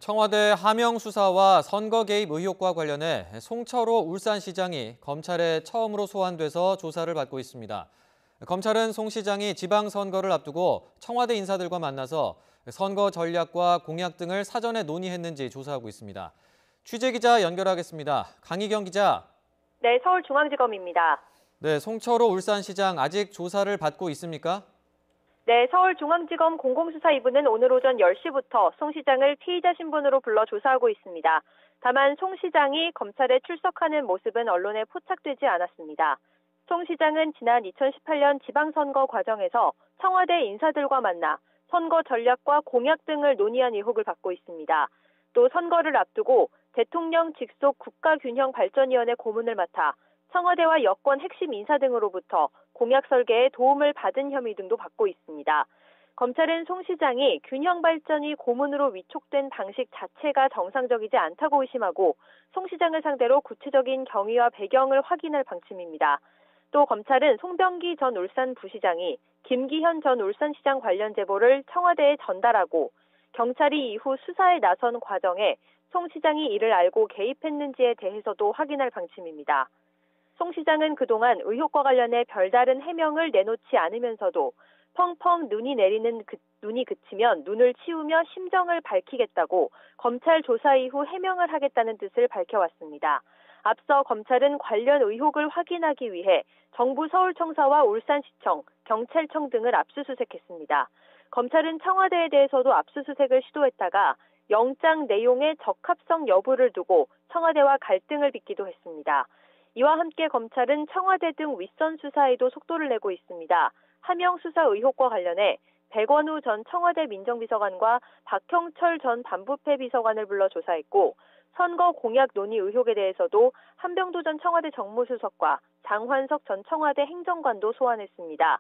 청와대 하명 수사와 선거 개입 의혹과 관련해 송철호 울산시장이 검찰에 처음으로 소환돼서 조사를 받고 있습니다. 검찰은 송 시장이 지방선거를 앞두고 청와대 인사들과 만나서 선거 전략과 공약 등을 사전에 논의했는지 조사하고 있습니다. 취재기자 연결하겠습니다. 강희경 기자. 네, 서울중앙지검입니다. 네, 송철호 울산시장 아직 조사를 받고 있습니까? 네, 서울중앙지검 공공수사 2부는 오늘 오전 10시부터 송 시장을 피의자 신분으로 불러 조사하고 있습니다. 다만 송 시장이 검찰에 출석하는 모습은 언론에 포착되지 않았습니다. 송 시장은 지난 2018년 지방선거 과정에서 청와대 인사들과 만나 선거 전략과 공약 등을 논의한 의혹을 받고 있습니다. 또 선거를 앞두고 대통령 직속 국가균형발전위원회 고문을 맡아 청와대와 여권 핵심 인사 등으로부터 공약 설계에 도움을 받은 혐의 등도 받고 있습니다. 검찰은 송 시장이 균형발전위 고문으로 위촉된 방식 자체가 정상적이지 않다고 의심하고 송 시장을 상대로 구체적인 경위와 배경을 확인할 방침입니다. 또 검찰은 송병기 전 울산부시장이 김기현 전 울산시장 관련 제보를 청와대에 전달하고 경찰이 이후 수사에 나선 과정에 송 시장이 이를 알고 개입했는지에 대해서도 확인할 방침입니다. 송 시장은 그동안 의혹과 관련해 별다른 해명을 내놓지 않으면서도 펑펑 눈이 그치면 눈을 치우며 심정을 밝히겠다고 검찰 조사 이후 해명을 하겠다는 뜻을 밝혀왔습니다. 앞서 검찰은 관련 의혹을 확인하기 위해 정부 서울청사와 울산시청, 경찰청 등을 압수수색했습니다. 검찰은 청와대에 대해서도 압수수색을 시도했다가 영장 내용의 적합성 여부를 두고 청와대와 갈등을 빚기도 했습니다. 이와 함께 검찰은 청와대 등 윗선 수사에도 속도를 내고 있습니다. 하명 수사 의혹과 관련해 백원우 전 청와대 민정비서관과 박형철 전 반부패 비서관을 불러 조사했고 선거 공약 논의 의혹에 대해서도 한병도 전 청와대 정무수석과 장환석 전 청와대 행정관도 소환했습니다.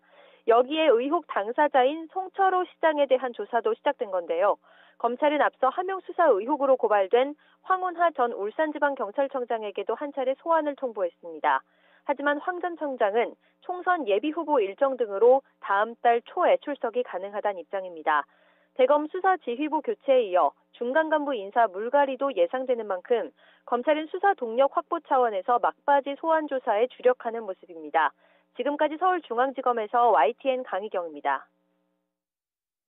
여기에 의혹 당사자인 송철호 시장에 대한 조사도 시작된 건데요. 검찰은 앞서 하명 수사 의혹으로 고발된 황운하 전 울산지방경찰청장에게도 한 차례 소환을 통보했습니다. 하지만 황 전 청장은 총선 예비후보 일정 등으로 다음 달 초에 출석이 가능하다는 입장입니다. 대검 수사지휘부 교체에 이어 중간 간부 인사 물갈이도 예상되는 만큼 검찰은 수사 동력 확보 차원에서 막바지 소환 조사에 주력하는 모습입니다. 지금까지 서울중앙지검에서 YTN 강희경입니다.